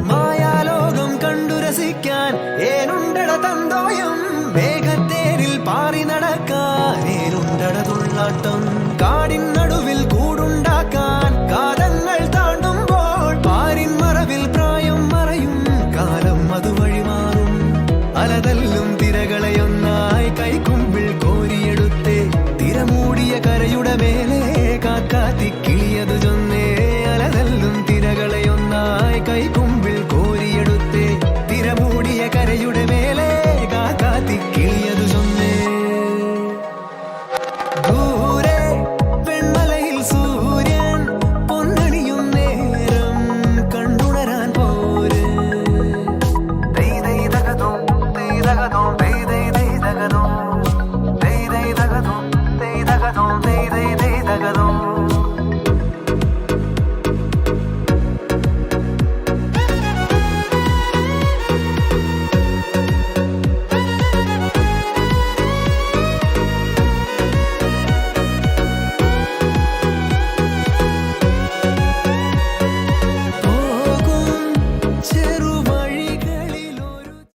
മായാലോകം കണ്ടു രസിക്കാൻ ഏനുണ്ടട തന്തോയം വേഗത്തേരിൽ പാറി നടക്കാൻ ഏനുണ്ടട തുള്ളാട്ടം കാടിൻ നടുവിൽ കൂടുണ്ടാക്കാൻ കാലങ്ങൾ താണ്ടുമ്പോൾ പാരിൻ മറവിൽ പ്രായം മറയും കാലം അത് വഴിമാറും അലതല്ലും തിരകളെയൊന്നായി കൈക്കുമ്പിൾ കോരിയെടുത്തേ തിരമൂടിയ കരയുടെ മേലെ കാക്കാത്തി കിളിയതു ചൊന്നേ അലതല്ലും തിരകളെയൊന്നായി കൈക്കുമ്പിൾ കോരിയെടുത്തേ തിരമൂടിയ കരയുടെ മേലെ കാക്കാത്തി കിളിയതു ചൊന്നേ ദൂരെ വെൺമലയിൽ സൂര്യൻ പൊന്നണിയും നേരം കണ്ടുണരാൻ പോര്